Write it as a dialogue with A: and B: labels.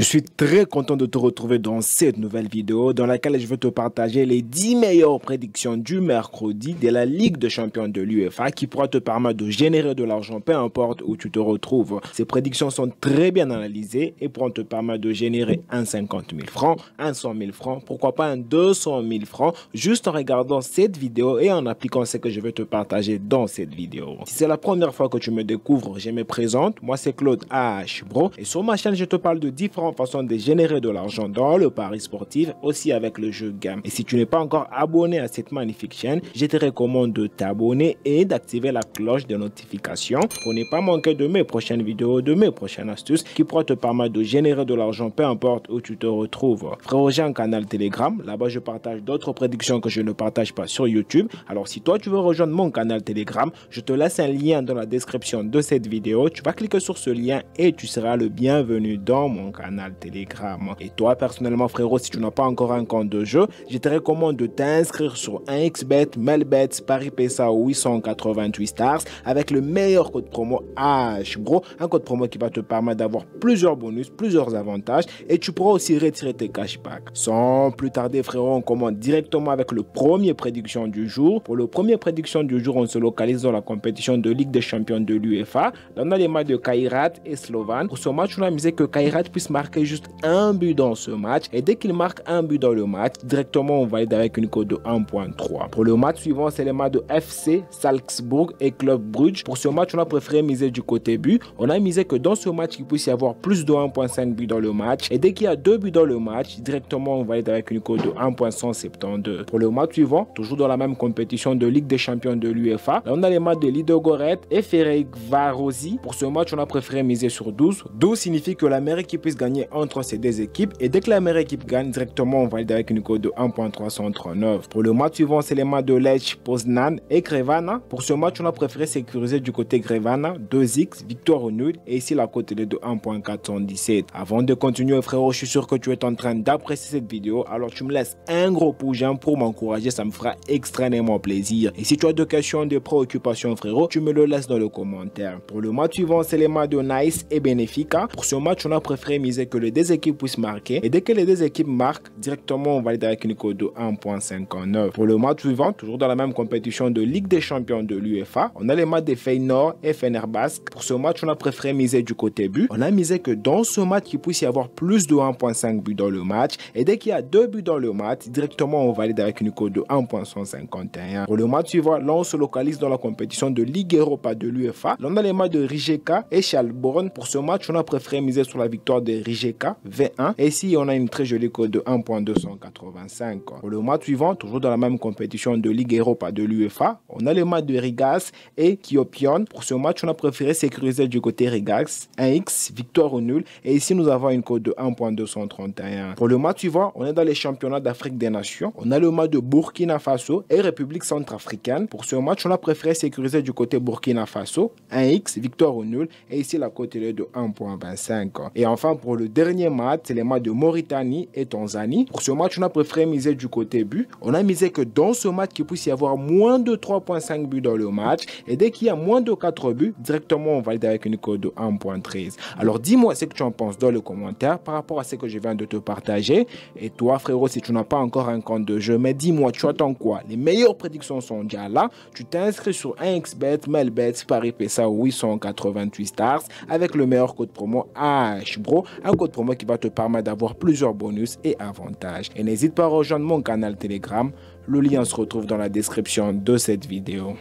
A: Je suis très content de te retrouver dans cette nouvelle vidéo dans laquelle je vais te partager les 10 meilleures prédictions du mercredi de la Ligue des champions de l'UEFA qui pourra te permettre de générer de l'argent peu importe où tu te retrouves. Ces prédictions sont très bien analysées et pourront te permettre de générer un 50 000 francs, un 100 000 francs, pourquoi pas un 200 000 francs juste en regardant cette vidéo et en appliquant ce que je vais te partager dans cette vidéo. Si c'est la première fois que tu me découvres, je me présente, moi c'est Claude H Bro et sur ma chaîne je te parle de différentes façons de générer de l'argent dans le pari sportif, aussi avec le jeu game. Et si tu n'es pas encore abonné à cette magnifique chaîne, je te recommande de t'abonner et d'activer la cloche de notification pour ne pas manquer de mes prochaines vidéos, de mes prochaines astuces qui pourront te permettre de générer de l'argent peu importe où tu te retrouves. Frérot, j'ai un canal Telegram, là-bas je partage d'autres prédictions que je ne partage pas sur YouTube. Alors si toi tu veux rejoindre mon canal Telegram, je te laisse un lien dans la description de cette vidéo. Tu vas cliquer sur ce lien et tu seras le bienvenu dans mon canal Telegram. Et toi personnellement frérot, si tu n'as pas encore un compte de jeu, je te recommande de t'inscrire sur 1xBet, Melbet, Paris PSA 888 stars avec le meilleur code promo HBRO, un code promo qui va te permettre d'avoir plusieurs bonus, plusieurs avantages et tu pourras aussi retirer tes cashbacks. Sans plus tarder frérot, on commence directement avec le premier prédiction du jour. Pour le premier prédiction du jour, on se localise dans la compétition de Ligue des champions de l'UEFA. Là on a les matchs de Kairat et Slovan. Pour ce match, on a misé que Kairat puisse marquer juste un but dans ce match et dès qu'il marque un but dans le match, directement on valide avec une cote de 1.3. Pour le match suivant, c'est les matchs de FC Salzbourg et Club Brugge. Pour ce match, on a préféré miser du côté but. On a misé que dans ce match, il puisse y avoir plus de 1.5 buts dans le match et dès qu'il y a 2 buts dans le match, directement on valide avec une cote de 1.172. Pour le match suivant, toujours dans la même compétition de Ligue des champions de l'UEFA, on a les matchs de Lidogorets et Ferencvárosi. Pour ce match, on a préféré miser sur 12. 12 signifie que la meilleure équipe puisse gagner entre ces deux équipes et dès que la meilleure équipe gagne, directement on valide avec une cote de 1.339. Pour le match suivant, c'est les matchs de Lech Poznan et Grevana. Pour ce match, on a préféré sécuriser du côté Grevana, 2x, victoire au nul et ici la cote est de 1.417. Avant de continuer frérot, je suis sûr que tu es en train d'apprécier cette vidéo, alors tu me laisses un gros pouce j'aime pour m'encourager, ça me fera extrêmement plaisir. Et si tu as des questions, des préoccupations frérot, tu me le laisses dans le commentaire. Pour le match suivant, c'est les matchs de Nice et Benfica. Pour ce match, on a préféré miser que les deux équipes puissent marquer et dès que les deux équipes marquent, directement on valide avec une cote de 1.59. Pour le match suivant, toujours dans la même compétition de Ligue des champions de l'UEFA, on a les matchs de Feyenoord et Fenerbahçe. Pour ce match, on a préféré miser du côté but. On a misé que dans ce match, il puisse y avoir plus de 1.5 buts dans le match et dès qu'il y a 2 buts dans le match, directement on valide avec une cote de 1.151. Pour le match suivant, là on se localise dans la compétition de Ligue Europa de l'UEFA. Là on a les matchs de Rijeka et Schalborn. Pour ce match, on a préféré miser sur la victoire de Rijeka V1 et ici on a une très jolie cote de 1.285. Pour le match suivant, toujours dans la même compétition de Ligue Europa de l'UEFA, on a les matchs de Rigas et Kiopion. Pour ce match, on a préféré sécuriser du côté Rigas, 1x, victoire au nul et ici nous avons une cote de 1.231. Pour le match suivant, on est dans les championnats d'Afrique des Nations. On a le match de Burkina Faso et République centrafricaine. Pour ce match, on a préféré sécuriser du côté Burkina Faso, 1x, victoire au nul et ici la cote est de 1.25. Et enfin pour le dernier match, c'est les matchs de Mauritanie et Tanzanie. Pour ce match, on a préféré miser du côté but. On a misé que dans ce match, il puisse y avoir moins de 3.5 buts dans le match et dès qu'il y a moins de 4 buts, directement on valide avec une cote de 1.13. Alors dis-moi ce que tu en penses dans le commentaire par rapport à ce que je viens de te partager. Et toi frérot, si tu n'as pas encore un compte de jeu, mais dis-moi, tu attends quoi? Les meilleures prédictions sont déjà là. Tu t'inscris sur 1xBet, Melbet, Paris PSA 888 stars avec le meilleur code promo HBRO, un code promo qui va te permettre d'avoir plusieurs bonus et avantages. Et n'hésite pas à rejoindre mon canal Telegram. Le lien se retrouve dans la description de cette vidéo.